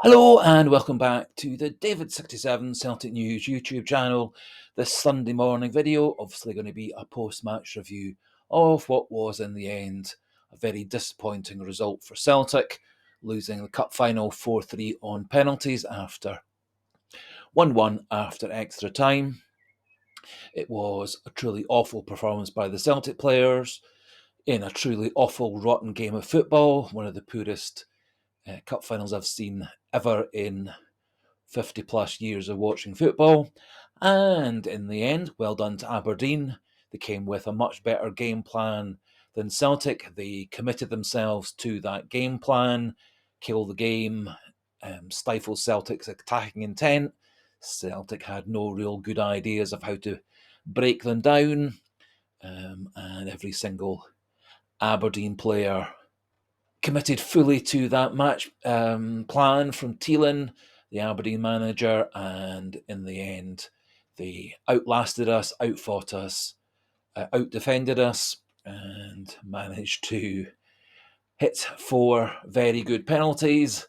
Hello and welcome back to the David67 Celtic News YouTube channel. This Sunday morning video, obviously going to be a post-match review of what was in the end a very disappointing result for Celtic, losing the cup final 4-3 on penalties after 1-1 after extra time. It was a truly awful performance by the Celtic players in a truly awful, rotten game of football, one of the poorest cup finals I've seen ever in 50 plus years of watching football. And in the end, well done to Aberdeen. They came with a much better game plan than Celtic. They committed themselves to that game plan, kill the game, stifle Celtic's attacking intent. Celtic had no real good ideas of how to break them down, and every single Aberdeen player committed fully to that match plan from Thielen, the Aberdeen manager, and in the end, they outlasted us, outfought us, outdefended us, and managed to hit 4 very good penalties.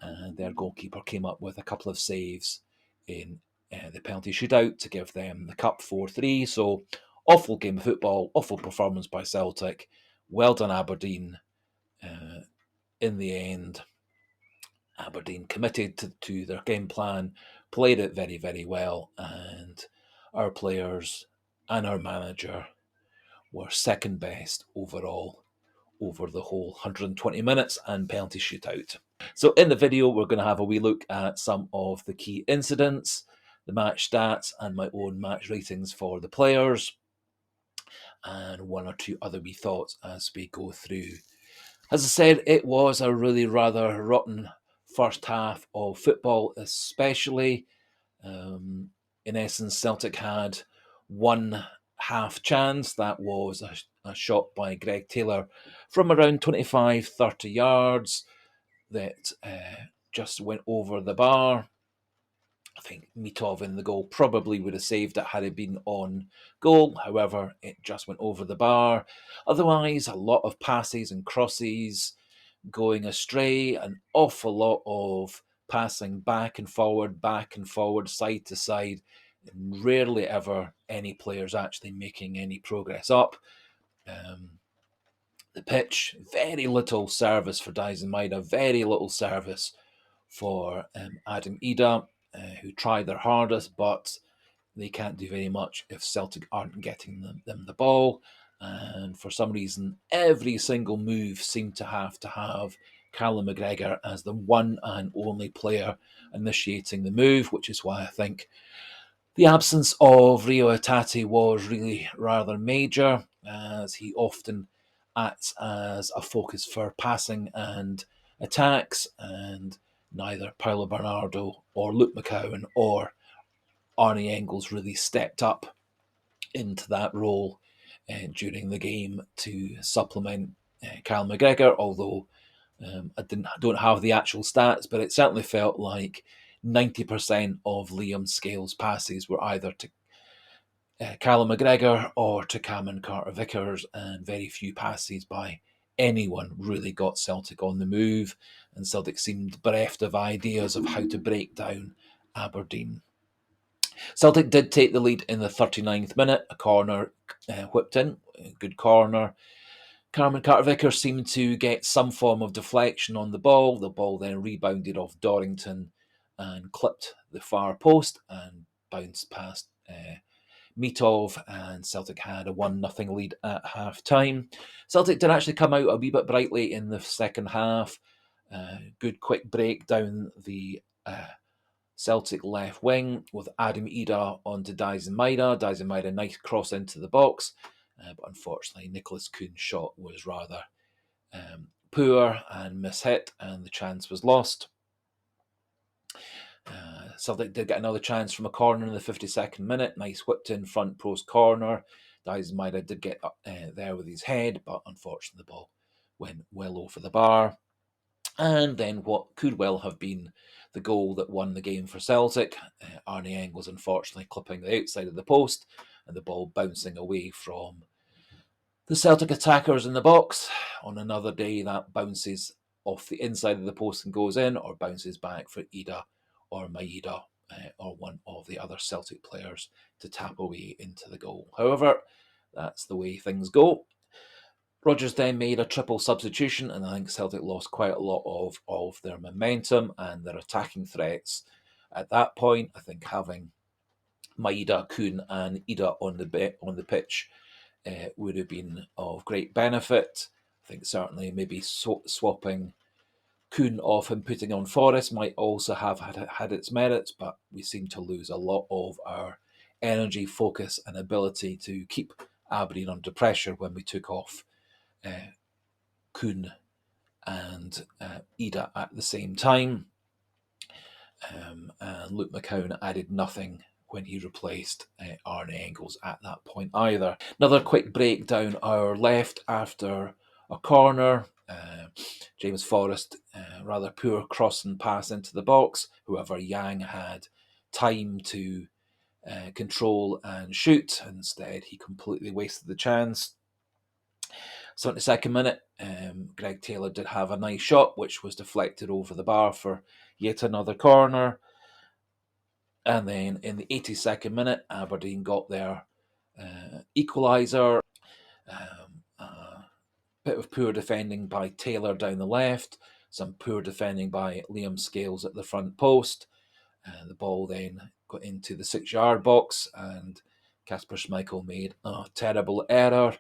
And their goalkeeper came up with a couple of saves in the penalty shootout to give them the cup 4-3. So, awful game of football, awful performance by Celtic. Well done, Aberdeen. In the end, Aberdeen committed to their game plan, played it very, very well, and our players and our manager were second best overall over the whole 120 minutes and penalty shootout. So in the video, we're going to have a wee look at some of the key incidents, the match stats, and my own match ratings for the players, and one or two other wee thoughts as we go through. As I said, it was a really rather rotten first half of football, especially. In essence, Celtic had one half chance. That was a shot by Greg Taylor from around 25-30 yards that just went over the bar. I think Mitov in the goal probably would have saved it had it been on goal. However, it just went over the bar. Otherwise, a lot of passes and crosses going astray, an awful lot of passing back and forward, side to side, and rarely ever any players actually making any progress up. The pitch, very little service for Dyson Maida, very little service for Adam Ida, who tried their hardest, but they can't do very much if Celtic aren't getting them the ball. And for some reason, every single move seemed to have Callum McGregor as the one and only player initiating the move, which is why I think the absence of Rio Atati was really rather major, as he often acts as a focus for passing and attacks, and neither Paulo Bernardo or Luke McCowan or Arnie Engels really stepped up into that role during the game to supplement Cal McGregor, although I don't have the actual stats, but it certainly felt like 90% of Liam Scales' passes were either to Callum McGregor or to Cameron Carter-Vickers, and very few passes by anyone really got Celtic on the move, and Celtic seemed bereft of ideas of how to break down Aberdeen. Celtic did take the lead in the 39th minute, a corner whipped in, a good corner. Cameron Carter-Vickers seemed to get some form of deflection on the ball. The ball then rebounded off Dorrington and clipped the far post and bounced past Mitov, and Celtic had a 1-0 lead at half-time. Celtic did actually come out a wee bit brightly in the second half. Good quick break down the Celtic left wing with Adam Ida onto Dyson Maida. Dyson Maida, nice cross into the box, but unfortunately Nicholas Kuhn's shot was rather poor and mishit, and the chance was lost. Celtic did get another chance from a corner in the 52nd minute. Nice whipped in front post corner. Dyson Maida did get up there with his head, but unfortunately the ball went well over the bar. And then what could well have been the goal that won the game for Celtic, Arnie Engels unfortunately clipping the outside of the post and the ball bouncing away from the Celtic attackers in the box. On another day, that bounces off the inside of the post and goes in, or bounces back for Ida or Maeda or one of the other Celtic players to tap away into the goal. However, that's the way things go. Rodgers then made a triple substitution, and I think Celtic lost quite a lot of their momentum and their attacking threats. At that point, I think having Maeda, Kuhn, and Ida on the pitch would have been of great benefit. I think certainly maybe swapping Kuhn off and putting on Forrest might also have had its merits, but we seem to lose a lot of our energy, focus, and ability to keep Aberdeen under pressure when we took off Kuhn and Ida at the same time. And Luke McCown added nothing when he replaced Arne Engels at that point either. Another quick breakdown, our left after a corner. James Forrest, rather poor crossing pass into the box. However, Yang had time to control and shoot. Instead, he completely wasted the chance. 72nd minute, Greg Taylor did have a nice shot, which was deflected over the bar for yet another corner. And then in the 82nd minute, Aberdeen got their equaliser. Bit of poor defending by Taylor down the left, some poor defending by Liam Scales at the front post. The ball then got into the 6-yard box, and Kasper Schmeichel made a terrible error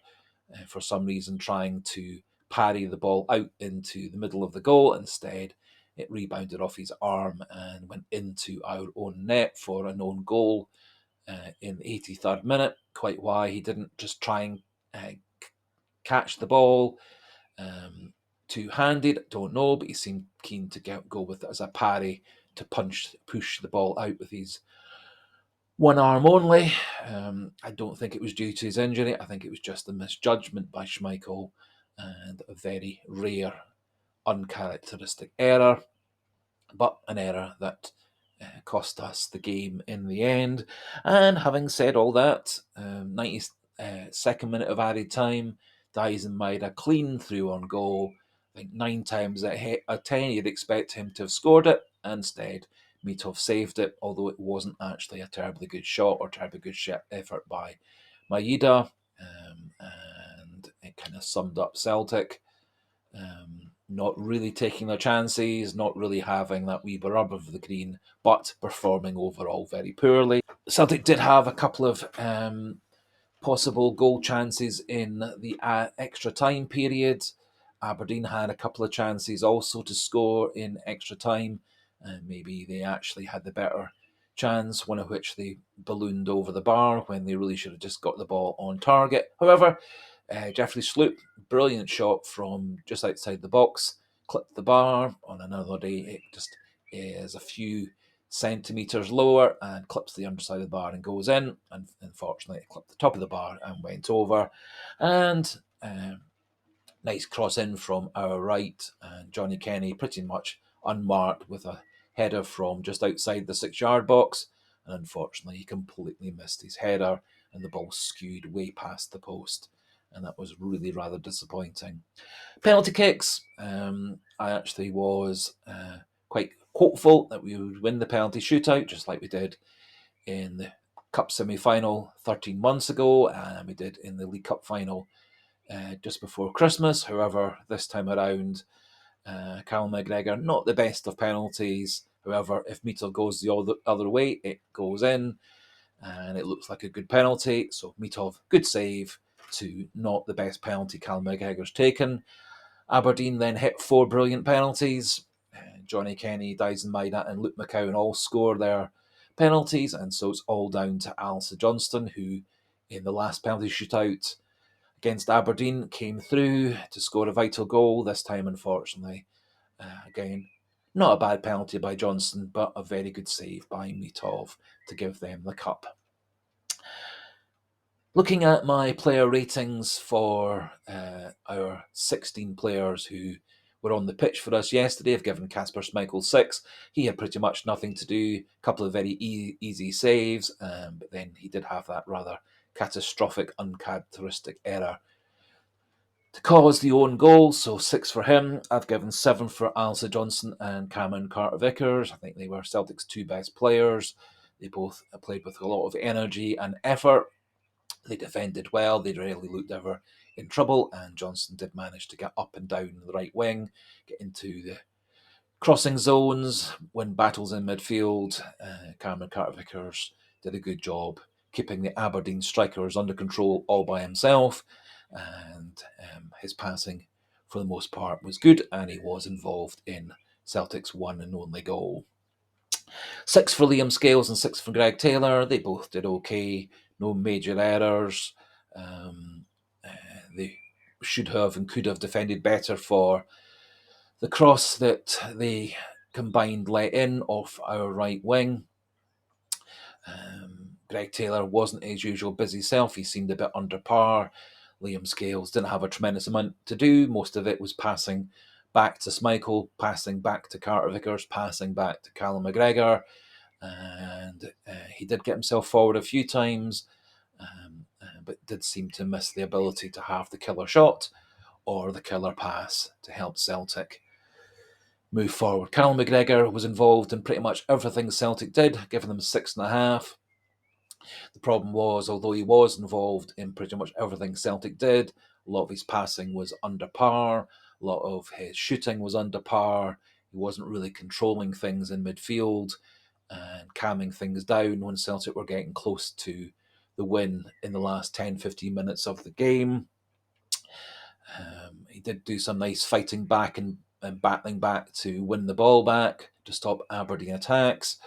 for some reason trying to parry the ball out into the middle of the goal. Instead, it rebounded off his arm and went into our own net for an own goal in the 83rd minute. Quite why he didn't just try and catch the ball two-handed, don't know, but he seemed keen to go with it as a parry to push the ball out with his one arm only. I don't think it was due to his injury. I think it was just a misjudgment by Schmeichel and a very rare, uncharacteristic error, but an error that cost us the game in the end. And having said all that, 92nd minute of added time, Dyson made a clean through on goal. I think 9 times out of 10 you'd expect him to have scored it. Instead, Mitov saved it, although it wasn't actually a terribly good shot or terribly good effort by Maeda. And it kind of summed up Celtic. Not really taking their chances, not really having that wee bit of the green, but performing overall very poorly. Celtic did have a couple of possible goal chances in the extra time period. Aberdeen had a couple of chances also to score in extra time. Maybe they actually had the better chance, one of which they ballooned over the bar when they really should have just got the ball on target. However, Jeffrey Sloop, brilliant shot from just outside the box, clipped the bar. On another day, it just is a few centimetres lower and clips the underside of the bar and goes in. And unfortunately, it clipped the top of the bar and went over. And nice cross in from our right, and Johnny Kenny pretty much unmarked with a header from just outside the 6-yard box. And unfortunately, he completely missed his header and the ball skewed way past the post. And that was really rather disappointing. Penalty kicks. I actually was quite hopeful that we would win the penalty shootout, just like we did in the Cup semi-final 13 months ago, and we did in the League Cup final just before Christmas. However, this time around, Callum McGregor, not the best of penalties. However, if Mitov goes the other way, it goes in, and it looks like a good penalty. So Mitov, good save to not the best penalty Callum McGregor's taken. Aberdeen then hit 4 brilliant penalties. Johnny Kenny, Dyson Maeda, and Luke McCown all score their penalties, and so it's all down to Alistair Johnston, who in the last penalty shootout against Aberdeen came through to score a vital goal. This time, unfortunately, again, not a bad penalty by Johnston, but a very good save by Mitov to give them the cup. Looking at my player ratings for our 16 players who were on the pitch for us yesterday, I've given Kasper Schmeichel 6. He had pretty much nothing to do, a couple of very easy saves, but then he did have that rather catastrophic, uncharacteristic error to cause the own goal, so 6 for him. I've given 7 for Alistair Johnson and Cameron Carter-Vickers. I think they were Celtic's two best players. They both played with a lot of energy and effort. They defended well. They rarely looked ever in trouble, and Johnson did manage to get up and down the right wing, get into the crossing zones, win battles in midfield. Cameron Carter-Vickers did a good job keeping the Aberdeen strikers under control all by himself, and his passing for the most part was good, and he was involved in Celtic's one and only goal. 6 for Liam Scales and 6 for Greg Taylor. They both did okay, no major errors. They should have and could have defended better for the cross that they combined let in off our right wing. Greg Taylor wasn't his usual busy self. He seemed a bit under par. Liam Scales didn't have a tremendous amount to do. Most of it was passing back to Schmeichel, passing back to Carter-Vickers, passing back to Callum McGregor. And he did get himself forward a few times, but did seem to miss the ability to have the killer shot or the killer pass to help Celtic move forward. Callum McGregor was involved in pretty much everything Celtic did, giving them 6.5. The problem was, although he was involved in pretty much everything Celtic did, a lot of his passing was under par, a lot of his shooting was under par, he wasn't really controlling things in midfield and calming things down when Celtic were getting close to the win in the last 10-15 minutes of the game. He did do some nice fighting back and battling back to win the ball back to stop Aberdeen attacks,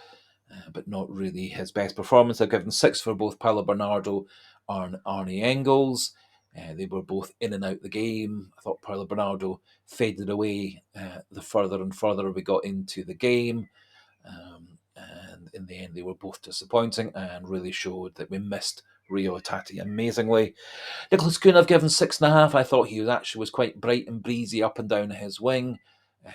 but not really his best performance. I've given 6 for both Paolo Bernardo and Arnie Engels. They were both in and out the game. I thought Paolo Bernardo faded away the further and further we got into the game. And in the end, they were both disappointing and really showed that we missed Rio Tati amazingly. Nicholas Kuhn, I've given 6.5. I thought he was quite bright and breezy up and down his wing,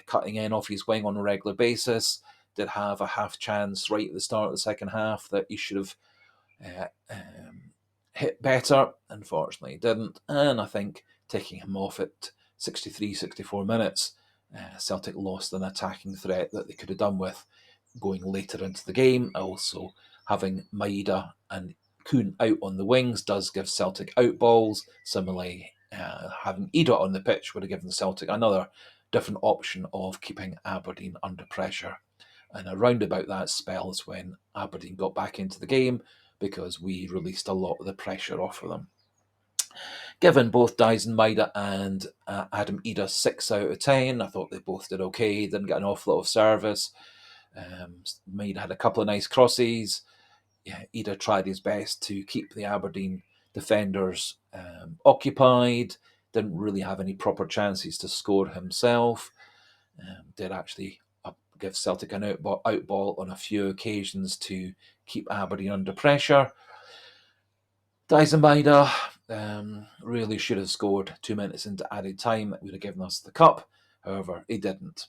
cutting in off his wing on a regular basis. Did have a half chance right at the start of the second half that he should have hit better. Unfortunately, he didn't. And I think taking him off at 63, 64 minutes, Celtic lost an attacking threat that they could have done with going later into the game. Also, having Maeda and Kuhn out on the wings does give Celtic out balls. Similarly, having Ida on the pitch would have given Celtic another different option of keeping Aberdeen under pressure. And around about that spell is when Aberdeen got back into the game because we released a lot of the pressure off of them. Given both Dyson Maeda and Adam Ida 6 out of 10, I thought they both did okay. Didn't get an awful lot of service. Maeda had a couple of nice crosses. Ida tried his best to keep the Aberdeen defenders occupied. Didn't really have any proper chances to score himself. Did actually give Celtic an out ball on a few occasions to keep Aberdeen under pressure. Dyson Maeda really should have scored 2 minutes into added time. That would have given us the cup. However, he didn't.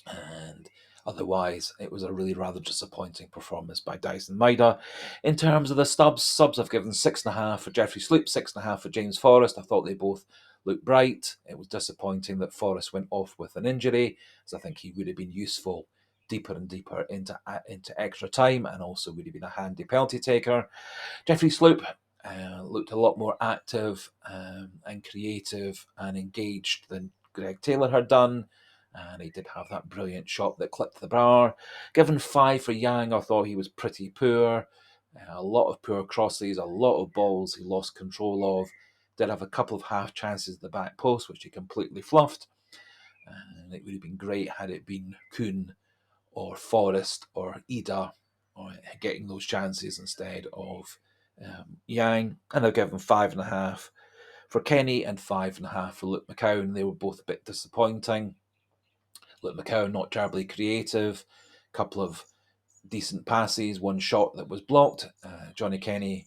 And otherwise, it was a really rather disappointing performance by Dyson Maeda. In terms of the subs I've given 6.5 for Jeffrey Sloop, 6.5 for James Forrest. I thought they both looked bright. It was disappointing that Forrest went off with an injury, as I think he would have been useful deeper and deeper into extra time, and also would have been a handy penalty taker. Jeffrey Sloop looked a lot more active and creative and engaged than Greg Taylor had done. And he did have that brilliant shot that clipped the bar. Given 5 for Yang, I thought he was pretty poor. A lot of poor crosses, a lot of balls he lost control of. Did have a couple of half chances at the back post, which he completely fluffed. And it would have been great had it been Kuhn or Forrest or Ida or getting those chances instead of Yang. And I've given 5.5 for Kenny and 5.5 for Luke McCowan. They were both a bit disappointing. Luke McCowan not terribly creative, a couple of decent passes, one shot that was blocked. Johnny Kenny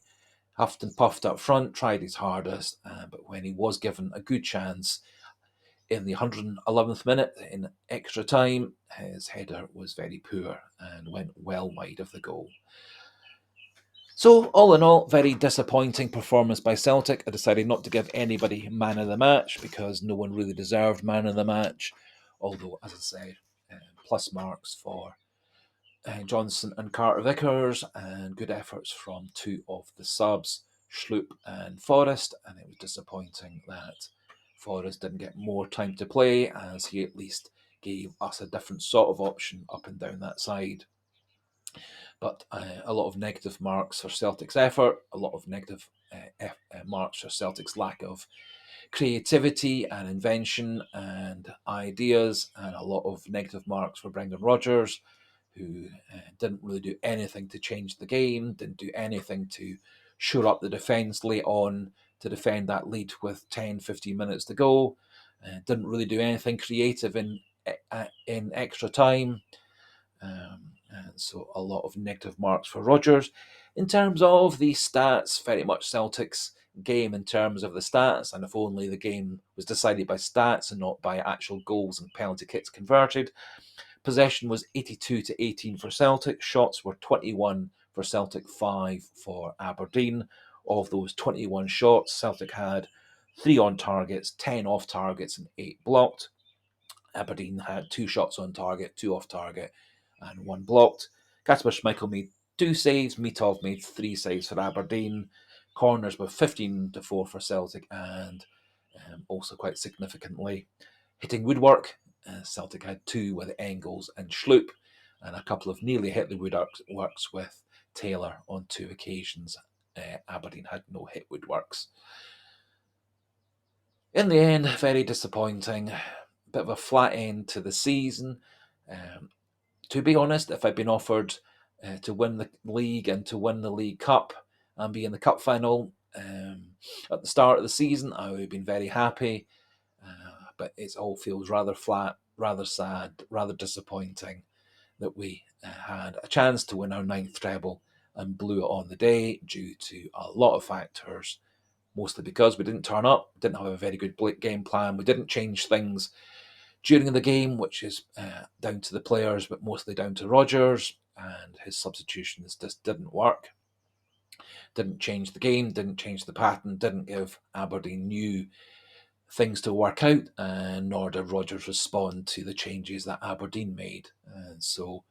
huffed and puffed up front, tried his hardest, but when he was given a good chance in the 111th minute in extra time, his header was very poor and went well wide of the goal. So, all in all, very disappointing performance by Celtic. I decided not to give anybody man of the match because no one really deserved man of the match. Although, as I said, plus marks for Johnson and Carter Vickers, and good efforts from two of the subs, Schloop and Forrest. And it was disappointing that Forrest didn't get more time to play, as he at least gave us a different sort of option up and down that side. But a lot of negative marks for Celtic's effort, a lot of negative marks for Celtic's lack of creativity and invention and ideas, and a lot of negative marks for Brendan Rodgers, who didn't really do anything to change the game, didn't do anything to shore up the defence late on to defend that lead with 10, 15 minutes to go, didn't really do anything creative in extra time. And so a lot of negative marks for Rodgers. In terms of the stats, very much Celtic's game in terms of the stats, and if only the game was decided by stats and not by actual goals and penalty kicks converted. Possession was 82 to 18 for Celtic. Shots were 21 for Celtic, 5 for Aberdeen. Of those 21 shots, Celtic had 3 on targets, 10 off targets, and 8 blocked. Aberdeen had 2 shots on target, 2 off target, and 1 blocked. Kasper Schmeichel made 2 saves. Mitov made 3 saves for Aberdeen. Corners were 15 to 4 for Celtic, and also quite significantly, hitting woodwork. Celtic had 2 with Engels and Schloop, and a couple of nearly hit the woodworks with Taylor on 2 occasions. Aberdeen had no hit woodworks. In the end, very disappointing. Bit of a flat end to the season. To be honest, if I'd been offered to win the league and to win the League Cup and be in the cup final at the start of the season, I would have been very happy. But it all feels rather flat, rather sad, rather disappointing that we had a chance to win our 9th treble and blew it on the day due to a lot of factors, mostly because we didn't turn up, didn't have a very good game plan, we didn't change things during the game, which is down to the players, but mostly down to Rodgers, and his substitutions just didn't work. Didn't change the game, didn't change the pattern, didn't give Aberdeen new things to work out, and nor did Rodgers respond to the changes that Aberdeen made. And so,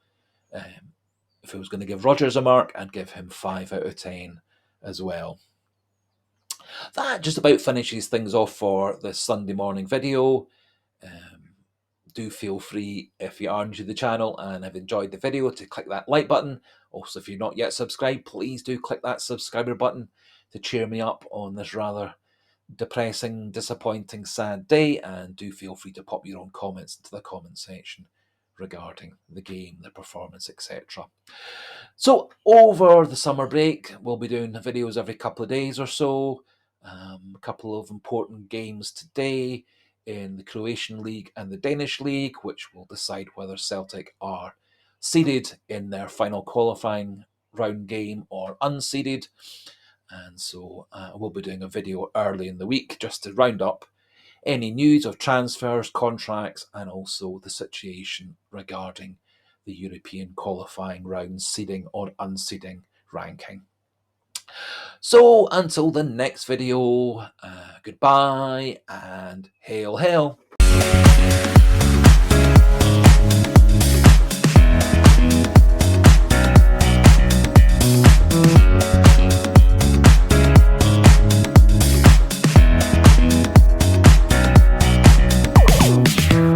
if I was going to give Rodgers a mark, I'd give him 5 out of 10 as well. That just about finishes things off for the Sunday morning video. Do feel free, if you are new to the channel and have enjoyed the video, to click that like button. Also, if you're not yet subscribed, please do click that subscriber button to cheer me up on this rather depressing, disappointing, sad day, and do feel free to pop your own comments into the comment section regarding the game, the performance, etc. So over the summer break, we'll be doing videos every couple of days or so. A couple of important games today in the Croatian League and the Danish League, which will decide whether Celtic are seeded in their final qualifying round game or unseeded. And so we'll be doing a video early in the week just to round up any news of transfers, contracts, and also the situation regarding the European qualifying round seeding or unseeding ranking. So until the next video, goodbye and hail, hail.